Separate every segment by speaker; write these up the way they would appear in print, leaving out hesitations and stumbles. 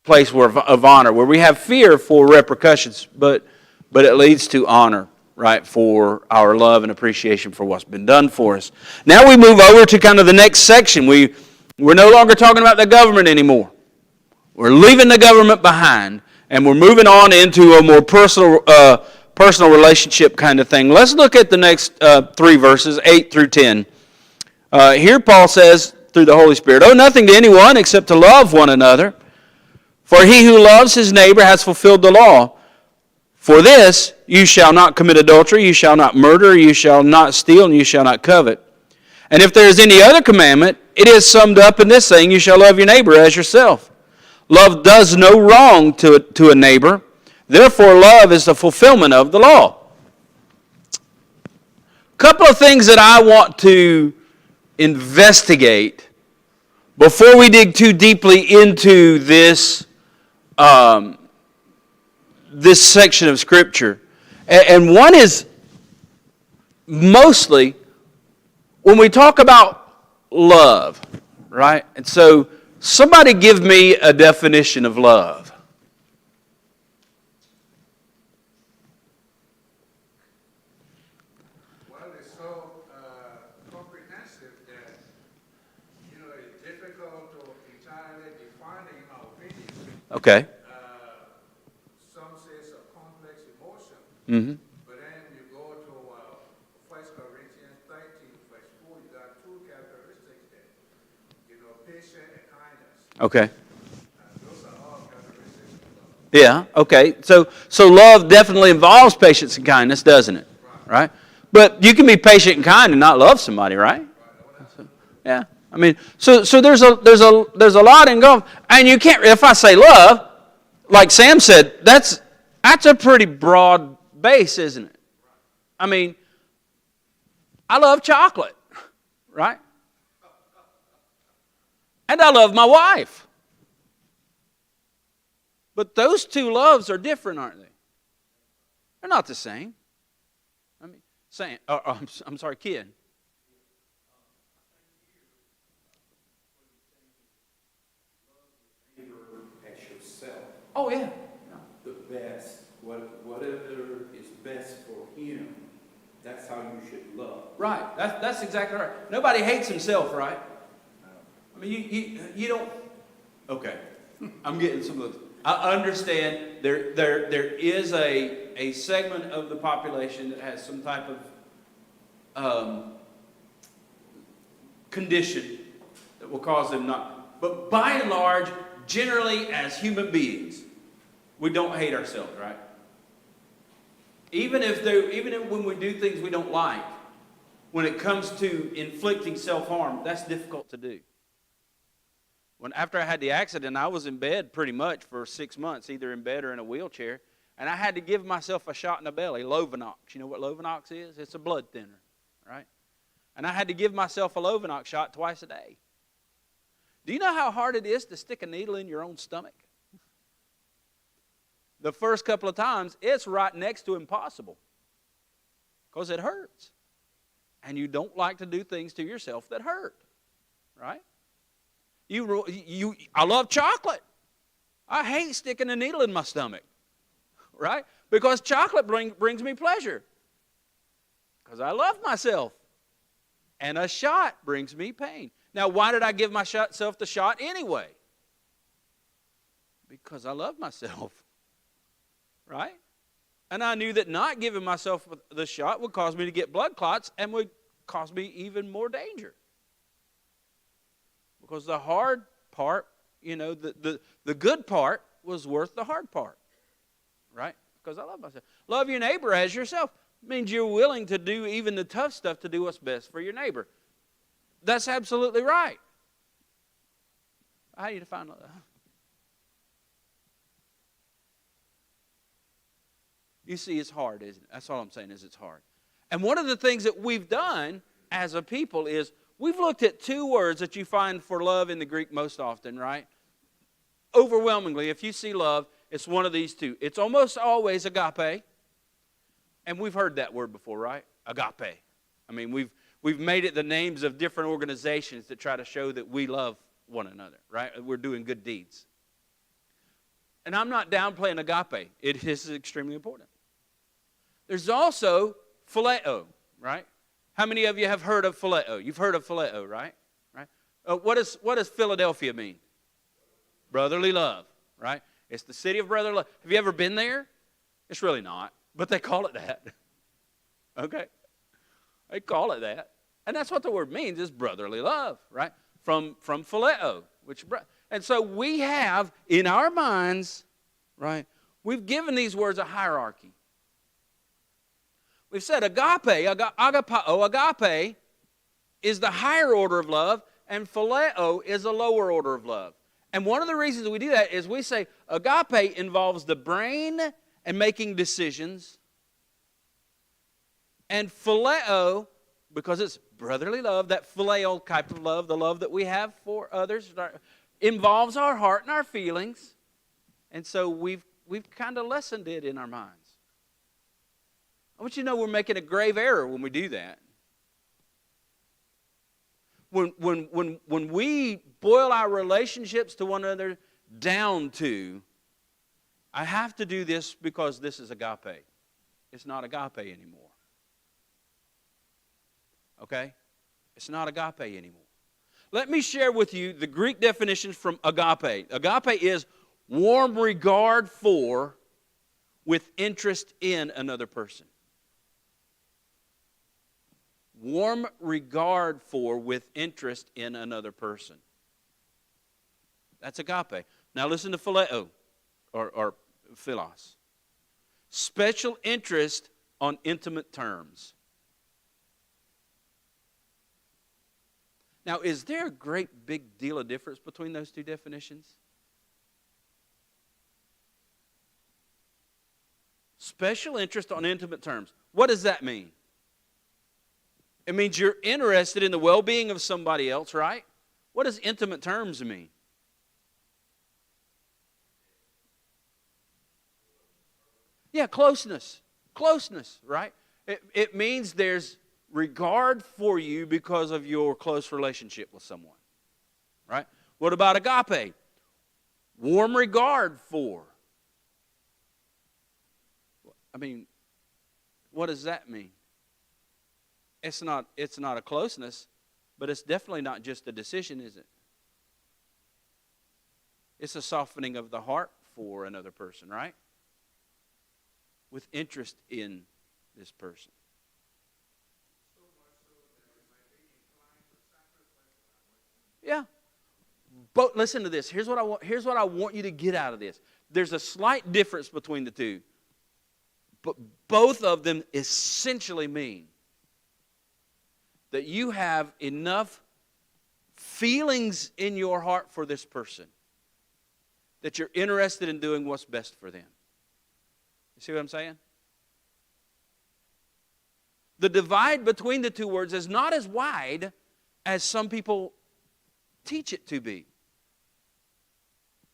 Speaker 1: place of honor, where we have fear for repercussions, but it leads to honor, right, for our love and appreciation for what's been done for us. Now we move over to kind of the next section. We're no longer talking about the government anymore. We're leaving the government behind, and we're moving on into a more personal relationship kind of thing. Let's look at the next 3 verses, 8 through 10. Here Paul says, through the Holy Spirit, "Owe nothing to anyone except to love one another. For he who loves his neighbor has fulfilled the law. For this, you shall not commit adultery, you shall not murder, you shall not steal, and you shall not covet. And if there is any other commandment, it is summed up in this saying, you shall love your neighbor as yourself. Love does no wrong to a neighbor. Therefore, love is the fulfillment of the law." A couple of things that I want to investigate before we dig too deeply into this this section of Scripture. And one is mostly when we talk about love, right? And so somebody give me a definition of love.
Speaker 2: Well, it's so comprehensive that, it's difficult to entirely define it, in my opinion.
Speaker 1: Okay.
Speaker 2: Some say it's a complex emotion.
Speaker 1: Mm-hmm.
Speaker 2: But then you go to 1 Corinthians 13, verse 4, you got 2 characteristics there. Patience and kindness.
Speaker 1: Okay.
Speaker 2: Those are all characteristics of love.
Speaker 1: Yeah, okay. So love definitely involves patience and kindness, doesn't it? Right? But you can be patient and kind and not love somebody, right? Yeah. I mean, so there's a lot involved. And you can't, if I say love, like Sam said, that's a pretty broad base, isn't it? I mean, I love chocolate, right? And I love my wife. But those two loves are different, aren't they? They're not the same. I mean, I'm sorry, Ken.
Speaker 3: As yourself.
Speaker 1: Oh, yeah.
Speaker 3: The best. Whatever is best for him, that's how you should love.
Speaker 1: Right. That's exactly right. Nobody hates himself, right? I mean, you don't. Okay. I'm getting some of those. I understand there is a segment of the population that has some type of condition that will cause them not. But by and large, generally as human beings, we don't hate ourselves, right? Even when we do things we don't like, when it comes to inflicting self-harm, that's difficult to do. After I had the accident, I was in bed pretty much for 6 months, either in bed or in a wheelchair, and I had to give myself a shot in the belly, Lovenox. You know what Lovenox is? It's a blood thinner, right? And I had to give myself a Lovenox shot twice a day. Do you know how hard it is to stick a needle in your own stomach? The first couple of times, it's right next to impossible because it hurts. And you don't like to do things to yourself that hurt, right? I love chocolate. I hate sticking a needle in my stomach, right? Because chocolate brings me pleasure. Because I love myself. And a shot brings me pain. Now, why did I give myself the shot anyway? Because I love myself, right? And I knew that not giving myself the shot would cause me to get blood clots and would cause me even more danger. Because the hard part, the good part was worth the hard part, right? Because I love myself. Love your neighbor as yourself means you're willing to do even the tough stuff to do what's best for your neighbor. That's absolutely right. How do you define love? You see, it's hard, isn't it? That's all I'm saying is it's hard. And one of the things that we've done as a people is we've looked at 2 words that you find for love in the Greek most often, right? Overwhelmingly, if you see love, it's one of these 2. It's almost always agape. And we've heard that word before, right? Agape. I mean, we've made it the names of different organizations that try to show that we love one another, right? We're doing good deeds. And I'm not downplaying agape. It is extremely important. There's also phileo, right? How many of you have heard of phileo? You've heard of phileo, right? Right? What does Philadelphia mean? Brotherly love, right? It's the city of brotherly love. Have you ever been there? It's really not, but they call it that. Okay? They call it that. And that's what the word means, is brotherly love, right? From phileo, and so we have in our minds, right? We've given these words a hierarchy. We've said agape, agapao, agape is the higher order of love, and phileo is a lower order of love. And one of the reasons we do that is we say agape involves the brain and making decisions, and phileo, because it's brotherly love, that phileo type of love, the love that we have for others, involves our heart and our feelings. And so we've kind of lessened it in our minds. I want you to know we're making a grave error when we do that. When we boil our relationships to one another down to, I have to do this because this is agape. It's not agape anymore. Okay? It's not agape anymore. Let me share with you the Greek definitions from agape. Agape is warm regard for, with interest in another person. Warm regard for, with interest in another person. That's agape. Now listen to phileo, or philos. Special interest on intimate terms. Now, is there a great big deal of difference between those two definitions? Special interest on intimate terms. What does that mean? It means you're interested in the well-being of somebody else, right? What does intimate terms mean? Yeah, closeness. Closeness, right? It means there's regard for you because of your close relationship with someone, right? What about agape? Warm regard for. I mean, what does that mean? It's not a closeness, but it's definitely not just a decision, is it? It's a softening of the heart for another person, right? With interest in this person. Yeah. But listen to this. Here's what I want you to get out of this. There's a slight difference between the two. But both of them essentially mean that you have enough feelings in your heart for this person that you're interested in doing what's best for them. You see what I'm saying? The divide between the two words is not as wide as some people teach it to be.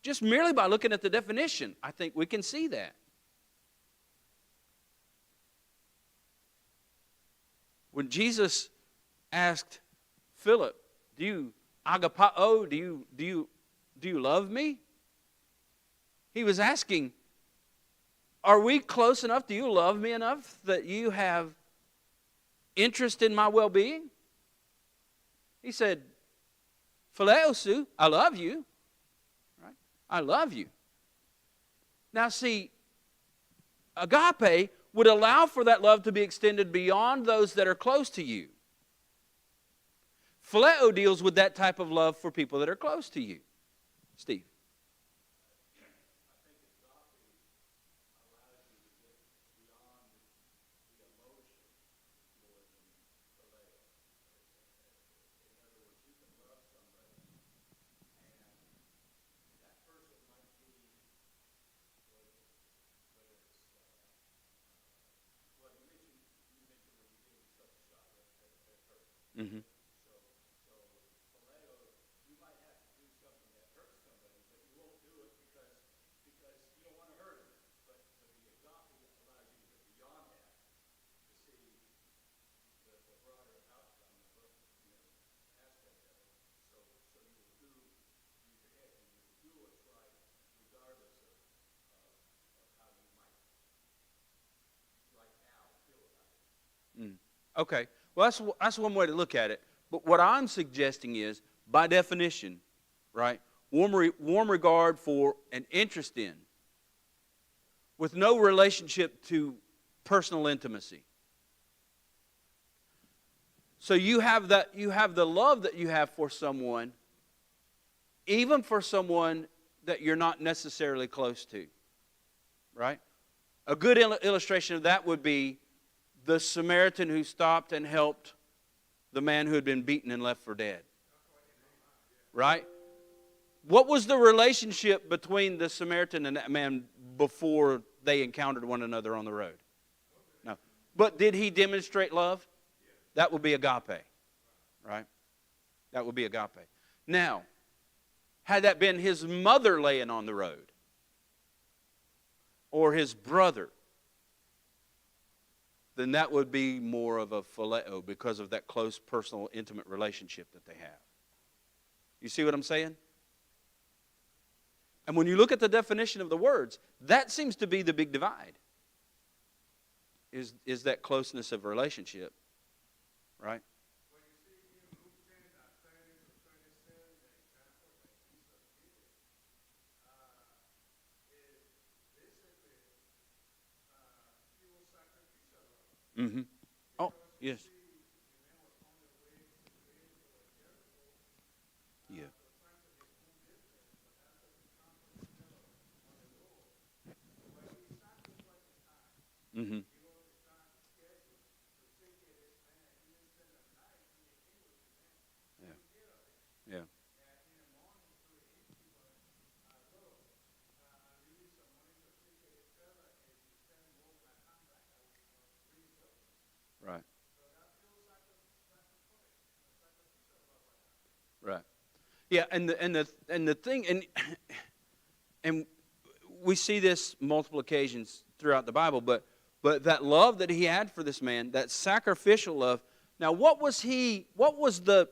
Speaker 1: Just merely by looking at the definition, I think we can see that. When Jesus asked Philip, "Do you agapao? Do you love me?" He was asking, "Are we close enough? Do you love me enough that you have interest in my well-being?" He said, "Phileosu, I love you." Right? I love you. Now see, agape would allow for that love to be extended beyond those that are close to you. Phileo deals with that type of love for people that are close to you. Steve. Mm-hmm. Okay. Well, that's one way to look at it. But what I'm suggesting is, by definition, right, warm regard for and interest in, with no relationship to personal intimacy. So you have the love that you have for someone, even for someone that you're not necessarily close to, right? A good illustration of that would be the Samaritan who stopped and helped the man who had been beaten and left for dead, right? What was the relationship between the Samaritan and that man before they encountered one another on the road? No. But did he demonstrate love? That would be agape, right? That would be agape. Now, had that been his mother laying on the road, or his brother, then that would be more of a phileo because of that close, personal, intimate relationship that they have. You see what I'm saying? And when you look at the definition of the words, that seems to be the big divide, is that closeness of relationship, right?
Speaker 2: When you see in Luke 10, 30 to 37, the example that Jesus gives, is basically pure sacrificial love.
Speaker 1: Mm-hmm. Oh, yes. Yeah. Mm-hmm. Yeah. Yeah. Right. Right. Yeah, and the thing, and we see this multiple occasions throughout the Bible, but that love that he had for this man, that sacrificial love. Now, what was the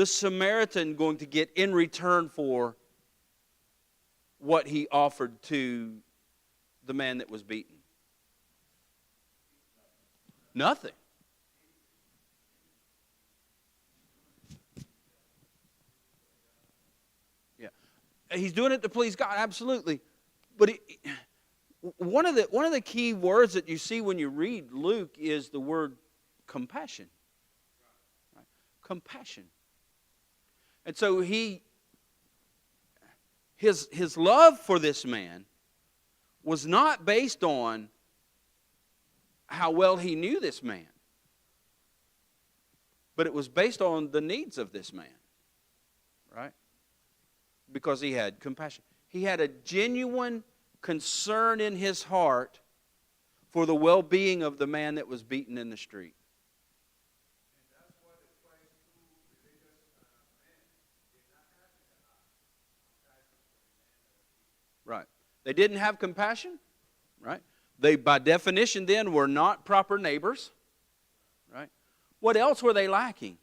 Speaker 1: Samaritan going to get in return for what he offered to the man that was beaten? Nothing. Yeah, he's doing it to please God, absolutely. But one of the key words that you see when you read Luke is the word compassion. Right? Compassion. And so his love for this man was not based on how well he knew this man, but it was based on the needs of this man, right? Because he had compassion. He had a genuine concern in his heart for the well-being of the man that was beaten in the street. Right. They didn't have compassion, right? They, by definition, then, were not proper neighbors, right? What else were they lacking?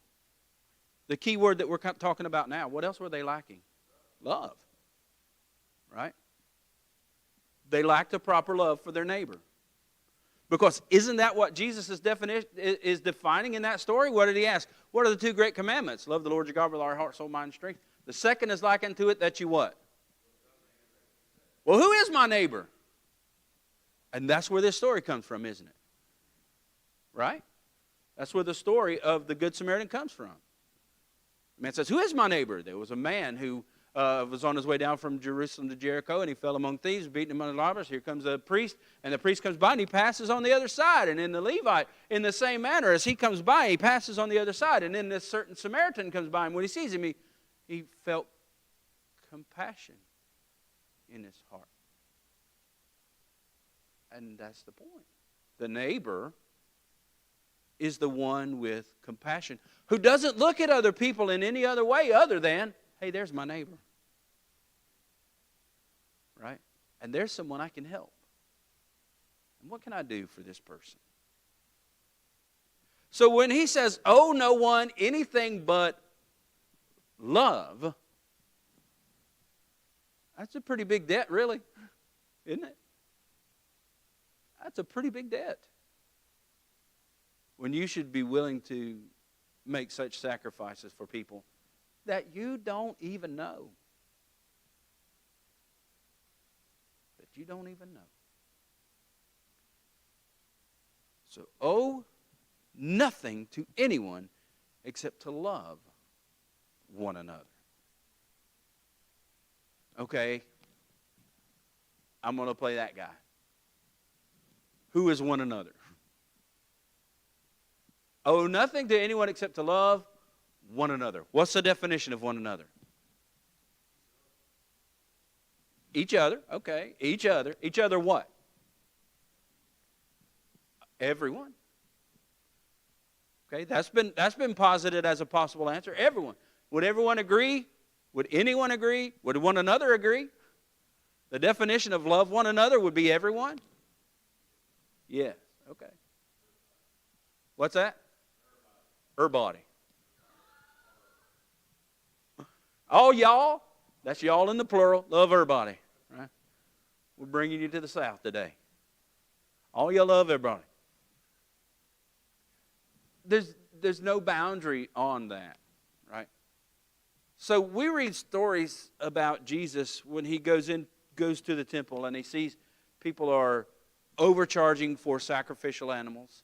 Speaker 1: The key word that we're talking about now, what else were they lacking? Love, right? They lacked a proper love for their neighbor. Because isn't that what Jesus is defining in that story? What did he ask? What are the two great commandments? Love the Lord your God with all your heart, soul, mind, and strength. The second is like unto it that you what? Well, who is my neighbor? And that's where this story comes from, isn't it? Right? That's where the story of the Good Samaritan comes from. The man says, who is my neighbor? There was a man who was on his way down from Jerusalem to Jericho, and he fell among thieves, beaten among the robbers. Here comes the priest, and the priest comes by, and he passes on the other side. And then the Levite, in the same manner, as he comes by, he passes on the other side. And then this certain Samaritan comes by, and when he sees him, he felt compassion in his heart. And that's the point. The neighbor is the one with compassion, who doesn't look at other people in any other way other than, hey, there's my neighbor. Right? And there's someone I can help. And what can I do for this person? So when he says, owe no one anything but love, that's a pretty big debt, really, isn't it? That's a pretty big debt. when you should be willing to make such sacrifices for people that you don't even know? That you don't even know. So owe nothing to anyone except to love one another. Okay, I'm going to play that guy. Who is one another? Owe nothing to anyone except to love one another. What's the definition of one another? Each other, okay. Each other. Each other what? Everyone. Okay, that's been posited as a possible answer. Everyone. Would everyone agree? Would anyone agree? Would one another agree? The definition of love one another would be everyone? Yes, okay. What's that? Everybody. All y'all, that's y'all in the plural, love everybody. Right? We're bringing you to the South today. All y'all love everybody. There's no boundary on that, right? So we read stories about Jesus when he goes to the temple and he sees people are overcharging for sacrificial animals,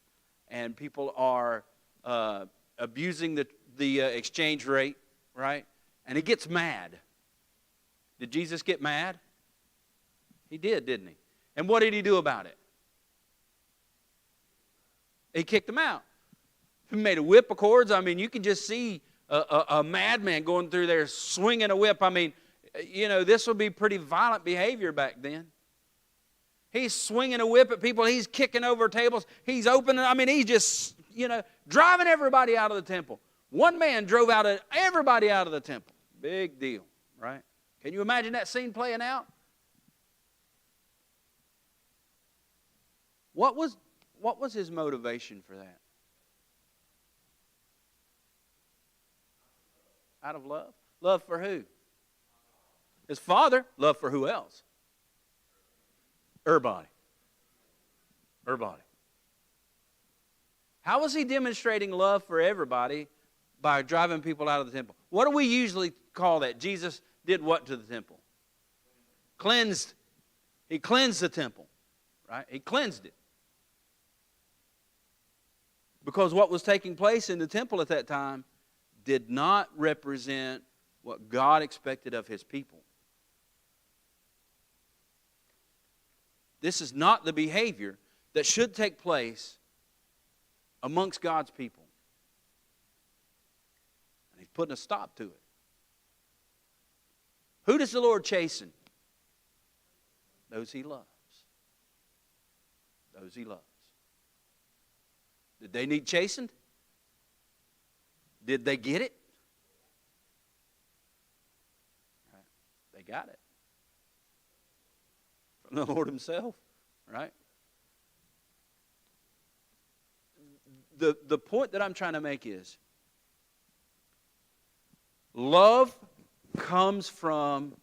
Speaker 1: and people are abusing the exchange rate, right? And he gets mad. Did Jesus get mad? He did, didn't he? And what did he do about it? He kicked them out. He made a whip of cords. I mean, you can just see a madman going through there swinging a whip. I mean, you know, this would be pretty violent behavior back then. He's swinging a whip at people. He's kicking over tables. He's opening, I mean, he's just, you know, driving everybody out of the temple. One man drove everybody out of the temple. Big deal, right? Can you imagine that scene playing out? What was his motivation for that? Out of love? Love for who? His Father. Love for who else? Everybody. Everybody. How was he demonstrating love for everybody? By driving people out of the temple. What do we usually call that? Jesus did what to the temple? Cleansed. He cleansed the temple. Right? He cleansed it. Because what was taking place in the temple at that time did not represent what God expected of his people. This is not the behavior that should take place amongst God's people. And he's putting a stop to it. Who does the Lord chasten? Those he loves. Those he loves. Did they need chastened? Did they get it? Right. They got it. From the Lord himself, right? The point that I'm trying to make is love comes from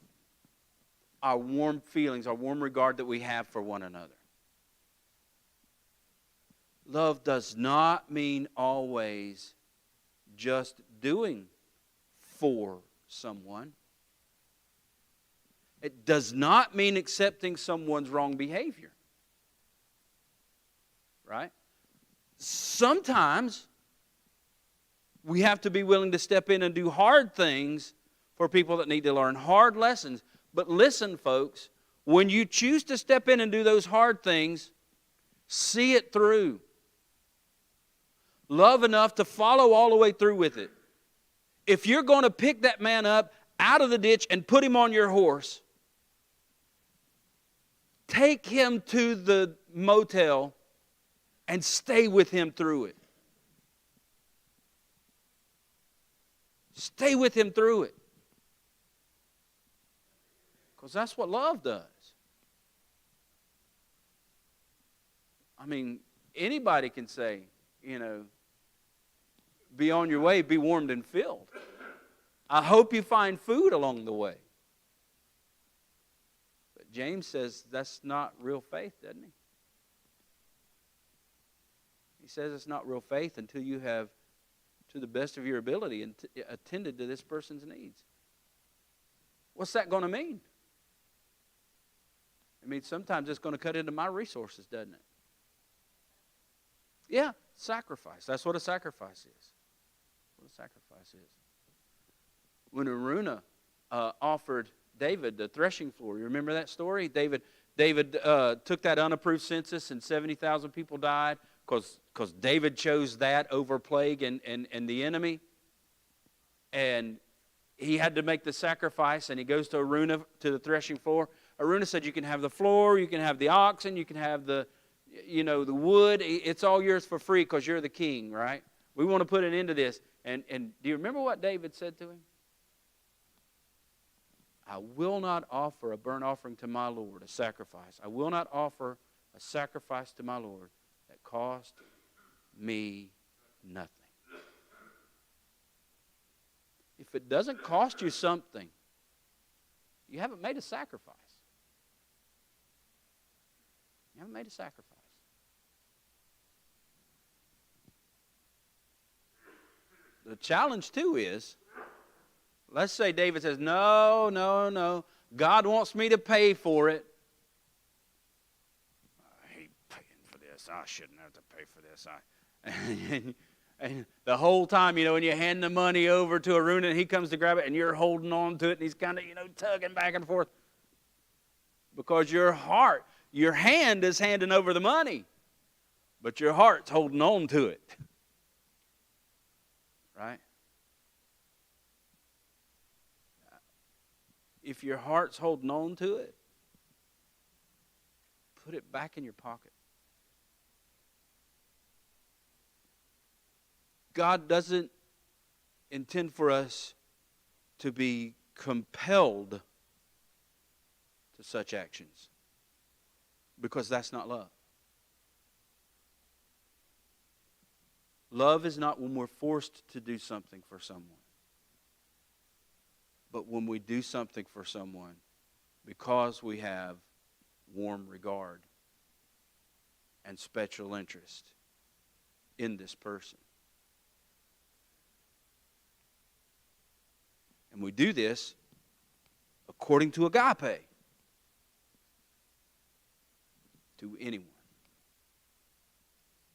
Speaker 1: our warm feelings, our warm regard that we have for one another. Love does not mean always just doing for someone. It does not mean accepting someone's wrong behavior. Right? Sometimes we have to be willing to step in and do hard things for people that need to learn hard lessons. But listen, folks, when you choose to step in and do those hard things, see it through. Love enough to follow all the way through with it. If you're going to pick that man up out of the ditch and put him on your horse, take him to the motel and stay with him through it. Stay with him through it. Because that's what love does. I mean, anybody can say, you know, be on your way, be warmed and filled. I hope you find food along the way. But James says that's not real faith, doesn't he? He He says it's not real faith until you have, to the best of your ability, attended to this person's needs. What's that going to mean? It means sometimes it's going to cut into my resources, doesn't it? Yeah, sacrifice. That's what a sacrifice is. What a sacrifice is. When Araunah offered David the threshing floor, you remember that story? David took that unapproved census and 70,000 people died because David chose that over plague and the enemy. And he had to make the sacrifice, and he goes to Araunah to the threshing floor. Araunah said, you can have the floor, you can have the oxen, you can have the wood. It's all yours for free because you're the king, right? We want to put an end to this. And do you remember what David said to him? I will not offer a burnt offering to my Lord, a sacrifice. I will not offer a sacrifice to my Lord that cost me nothing. If it doesn't cost you something, you haven't made a sacrifice. You haven't made a sacrifice. The challenge, too, is, let's say David says, no, God wants me to pay for it. I hate paying for this. I shouldn't have to pay for this. And the whole time, when you hand the money over to Araunah and he comes to grab it and you're holding on to it and he's kind of, tugging back and forth. Because your hand is handing over the money, but your heart's holding on to it. Right? If your heart's holding on to it, put it back in your pocket. God doesn't intend for us to be compelled to such actions, because that's not love. Love is not when we're forced to do something for someone, but when we do something for someone because we have warm regard and special interest in this person. And we do this according to agape to anyone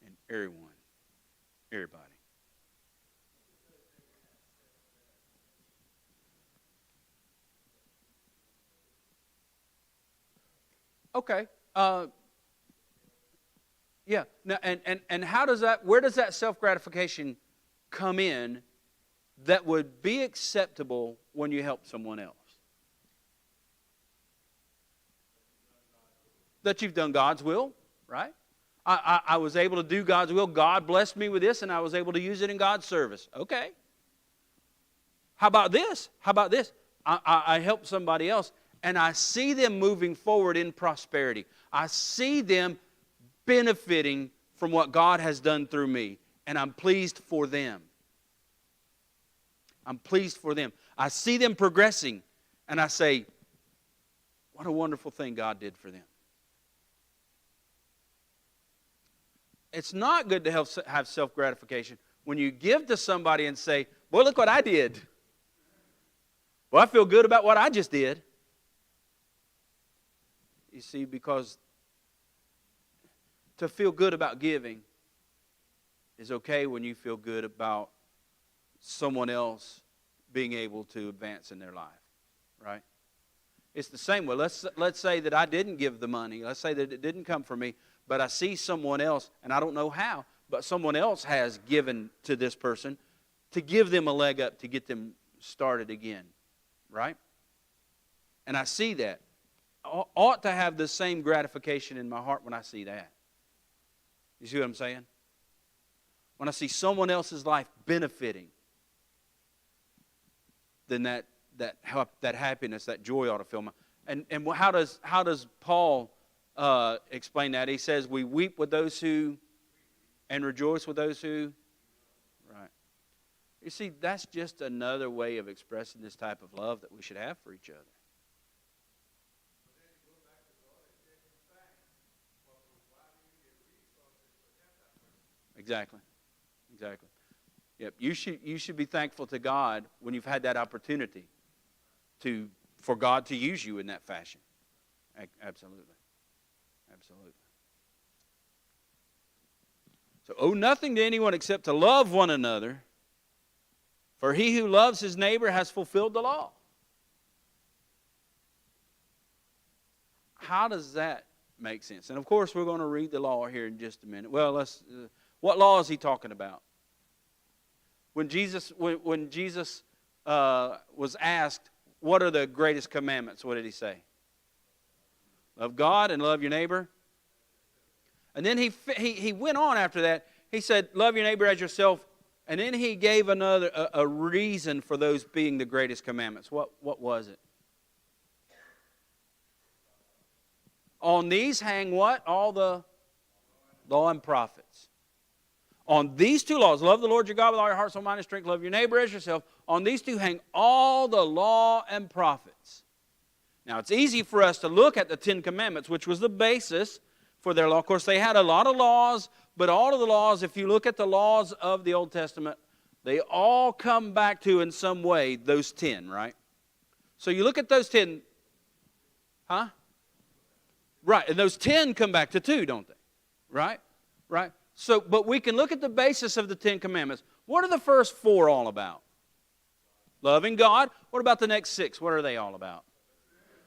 Speaker 1: and everybody. Okay. Yeah. Now, and how does that? Where does that self-gratification come in that would be acceptable when you help someone else? That you've done God's will, right? I was able to do God's will. God blessed me with this, and I was able to use it in God's service. Okay. How about this? I helped somebody else, and I see them moving forward in prosperity. I see them benefiting from what God has done through me, and I'm pleased for them. I'm pleased for them. I see them progressing, and I say, what a wonderful thing God did for them. It's not good to have self-gratification when you give to somebody and say, boy, look what I did. Well, I feel good about what I just did. You see, because to feel good about giving is okay when you feel good about someone else being able to advance in their life, right? It's the same way. Let's say that I didn't give the money. Let's say that it didn't come from me, but I see someone else, and I don't know how, but someone else has given to this person to give them a leg up to get them started again, right? And I see that. I ought to have the same gratification in my heart when I see that. You see what I'm saying? When I see someone else's life benefiting, then that happiness, that joy ought to fill my. And how does Paul explain that? He says, we weep with those who, and rejoice with those who, right. You see, that's just another way of expressing this type of love that we should have for each other. Exactly. Exactly. Yep. You should be thankful to God when you've had that opportunity for God to use you in that fashion. Absolutely. Absolutely. So owe nothing to anyone except to love one another, for he who loves his neighbor has fulfilled the law. How does that make sense? And of course, we're going to read the law here in just a minute. Well, what law is he talking about? When Jesus was asked, what are the greatest commandments? What did he say? Love God and love your neighbor. And then he went on after that. He said, love your neighbor as yourself. And then he gave a reason for those being the greatest commandments. What was it? On these hang what? All the law and prophets. On these two laws, love the Lord your God with all your heart, soul, mind, and strength. Love your neighbor as yourself. On these two hang all the law and prophets. Now, it's easy for us to look at the Ten Commandments, which was the basis for their law. Of course, they had a lot of laws, but all of the laws, if you look at the laws of the Old Testament, they all come back to, in some way, those 10, right? So you look at those 10, huh? Right, and those 10 come back to 2, don't they? Right? Right? So, but we can look at the basis of the 10 Commandments. What are the first 4 all about? Loving God. What about the next 6? What are they all about?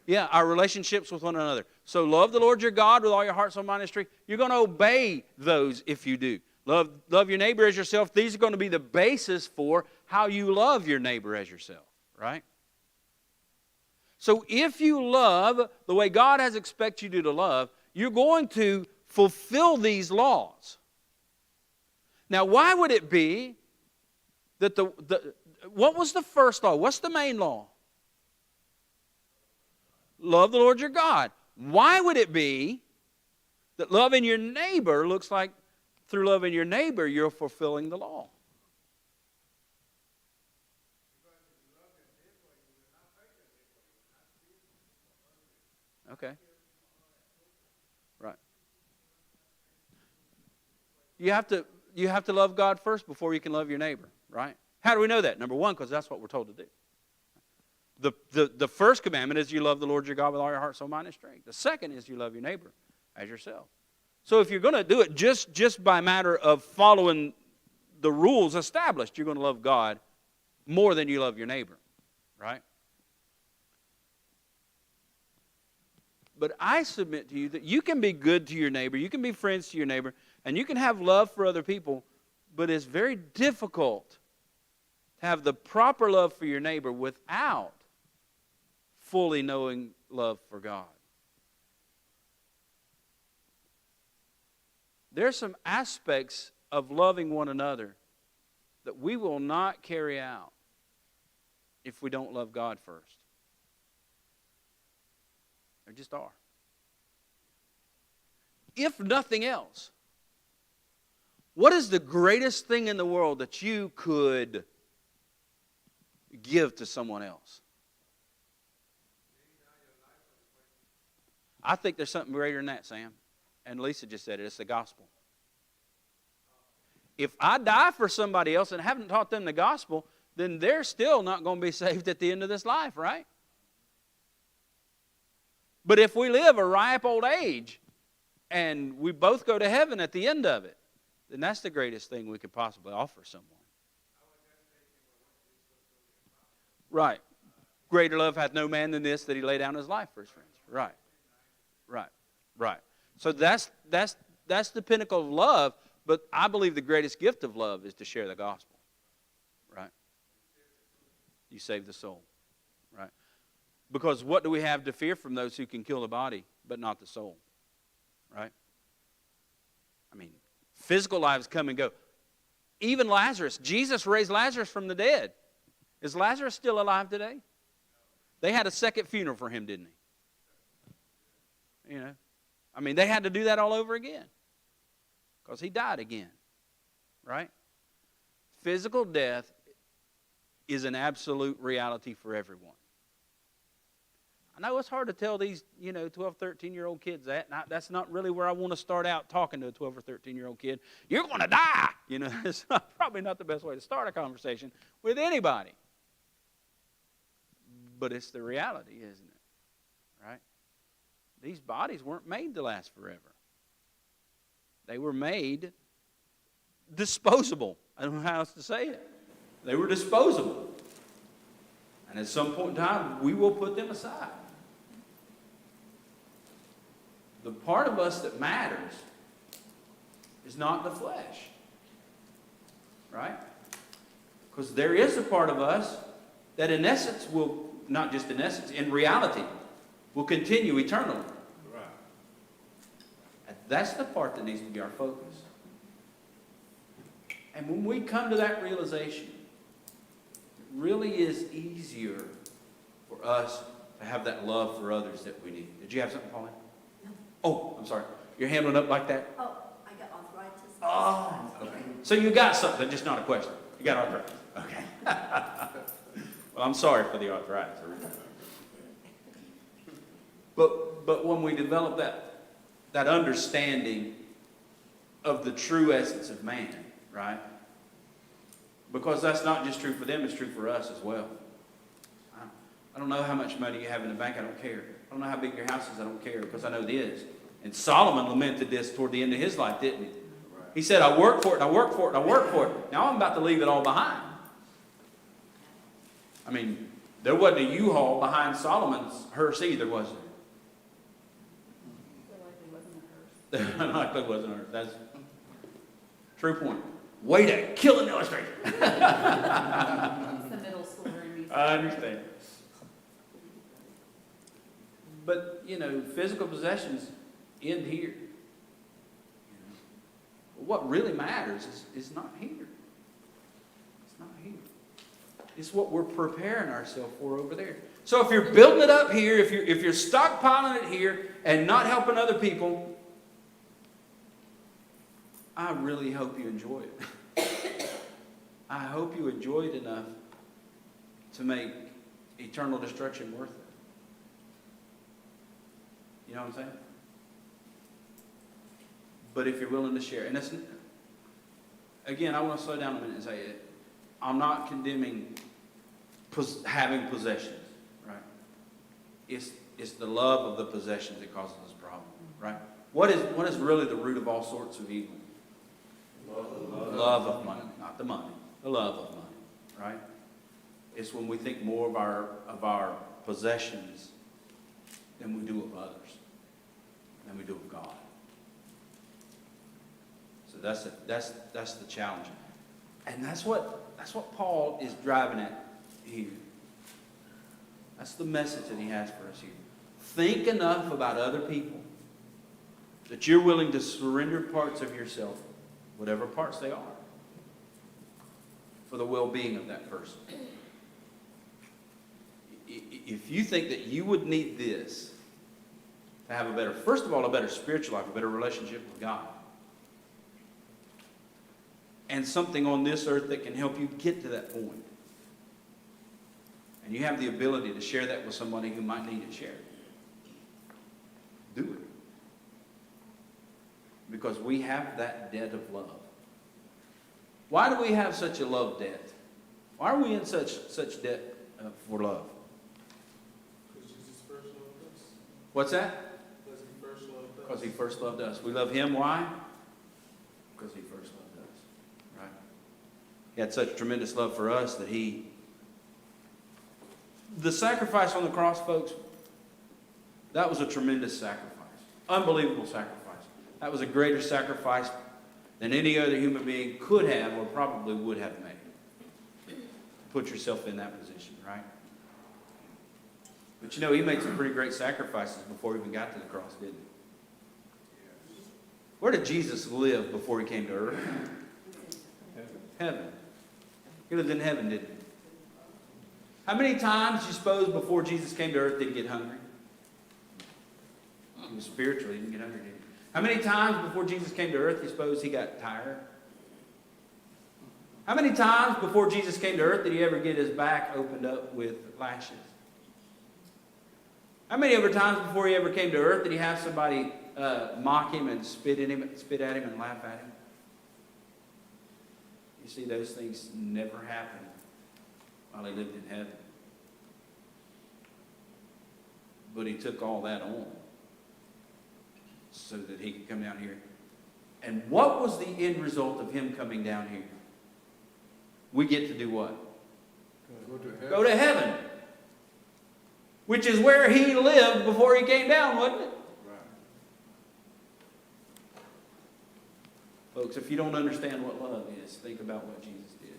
Speaker 1: Yeah, our relationships with one another. So love the Lord your God with all your heart, soul, mind, and strength. You're going to obey those if you do. Love your neighbor as yourself. These are going to be the basis for how you love your neighbor as yourself, right? So if you love the way God has expected you to love, you're going to fulfill these laws. Now, why would it be that what was the first law? What's the main law? Love the Lord your God. Why would it be that loving your neighbor looks like through loving your neighbor you're fulfilling the law? Okay. Right. You have to love God first before you can love your neighbor, right? How do we know that? Number one, because that's what we're told to do. The first commandment is you love the Lord your God with all your heart, soul, mind, and strength. The second is you love your neighbor as yourself. So if you're going to do it just by matter of following the rules established, you're going to love God more than you love your neighbor, right? But I submit to you that you can be good to your neighbor, you can be friends to your neighbor, and you can have love for other people, but it's very difficult to have the proper love for your neighbor without fully knowing love for God. There are some aspects of loving one another that we will not carry out if we don't love God first. There just are. If nothing else, what is the greatest thing in the world that you could give to someone else? I think there's something greater than that, Sam. And Lisa just said it. It's the gospel. If I die for somebody else and haven't taught them the gospel, then they're still not going to be saved at the end of this life, right? But if we live a ripe old age and we both go to heaven at the end of it, then that's the greatest thing we could possibly offer someone. Right. Greater love hath no man than this, that he lay down his life for his friends. Right. Right. Right. So that's the pinnacle of love, but I believe the greatest gift of love is to share the gospel. Right? You save the soul. Right? Because what do we have to fear from those who can kill the body, but not the soul? Right? I mean, physical lives come and go. Even Lazarus, Jesus raised Lazarus from the dead. Is Lazarus still alive today? They had a second funeral for him, didn't they? You know, I mean, they had to do that all over again because he died again, right? Physical death is an absolute reality for everyone. I know it's hard to tell these, 12, 13-year-old kids that. And that's not really where I want to start out talking to a 12 or 13-year-old kid. You're going to die. You know, that's probably not the best way to start a conversation with anybody. But it's the reality, isn't it? Right? These bodies weren't made to last forever. They were made disposable. I don't know how else to say it. They were disposable. And at some point in time, we will put them aside. The part of us that matters is not the flesh. Right? Because there is a part of us that in essence will, not just in essence, in reality, will continue eternally.
Speaker 3: Right.
Speaker 1: And that's the part that needs to be our focus. And when we come to that realization, it really is easier for us to have that love for others that we need. Did you have something, Pauline?
Speaker 4: No.
Speaker 1: Oh, I'm sorry. Your hand went up like that?
Speaker 4: Oh, I got arthritis.
Speaker 1: Oh, okay. So you got something, just not a question. You got arthritis. Okay. Well, I'm sorry for the arthritis. But when we develop that understanding of the true essence of man, right? Because that's not just true for them, it's true for us as well. I don't know how much money you have in the bank, I don't care. I don't know how big your house is, I don't care, because I know it is. And Solomon lamented this toward the end of his life, didn't he? He said, I work for it, and I work for it, and I work for it. Now I'm about to leave it all behind. I mean, there wasn't a U-Haul behind Solomon's hearse either, was there? Likely wasn't hers. That's true point. Way to kill an illustration.
Speaker 5: It's the middle schooler in me.
Speaker 1: I understand. But, you know, physical possessions end here. What really matters is not here. It's not here. It's what we're preparing ourselves for over there. So if you're building it up here, if you're stockpiling it here and not helping other people, I really hope you enjoy it. I hope you enjoy it enough to make eternal destruction worth it. You know what I'm saying? But if you're willing to share, and it's, again, I want to slow down a minute and say it. I'm not condemning having possessions, right? It's the love of the possessions that causes this problem, right? What is really the root of all sorts of evil? Love of money, not the money. The love of money, right? It's when we think more of our possessions than we do of others, than we do of God. So that's the challenge, and that's what Paul is driving at here. That's the message that he has for us here. Think enough about other people that you're willing to surrender parts of yourself, whatever parts they are, for the well-being of that person. If you think that you would need this to have first of all, a better spiritual life, a better relationship with God, and something on this earth that can help you get to that point, and you have the ability to share that with somebody who might need it shared, do it. Because we have that debt of love. Why do we have such a love debt? Why are we in such debt for love?
Speaker 6: Because Jesus first loved us.
Speaker 1: What's that?
Speaker 6: Because he first loved us.
Speaker 1: Because he first loved us. We love him, why? Because he first loved us. Right? He had such tremendous love for us that the sacrifice on the cross, folks, that was a tremendous sacrifice. Unbelievable sacrifice. That was a greater sacrifice than any other human being could have or probably would have made. Put yourself in that position, right? But you know, he made some pretty great sacrifices before he even got to the cross, didn't he? Where did Jesus live before he came to earth? Heaven. He lived in heaven, didn't he? How many times, you suppose, before Jesus came to earth did he get hungry? He was spiritual, he didn't get hungry, did he? How many times before Jesus came to earth, you suppose, he got tired? How many times before Jesus came to earth did he ever get his back opened up with lashes? How many other times before he ever came to earth did he have somebody mock him and spit at him and laugh at him? You see, those things never happened while he lived in heaven. But he took all that on so that he could come down here. And what was the end result of him coming down here? We get to do what?
Speaker 2: Go to heaven.
Speaker 1: Go to heaven. Which is where he lived before he came down, wasn't it?
Speaker 2: Right.
Speaker 1: Folks, if you don't understand what love is, think about what Jesus did.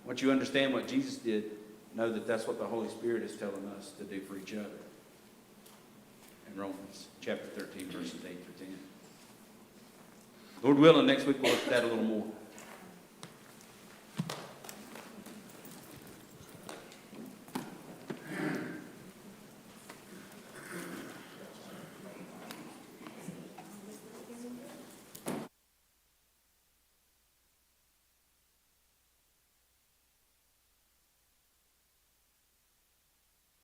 Speaker 1: Once you understand what Jesus did, know that that's what the Holy Spirit is telling us to do for each other. In Romans chapter 13, verses 8 through 10. Lord willing, next week we'll look at that a little more.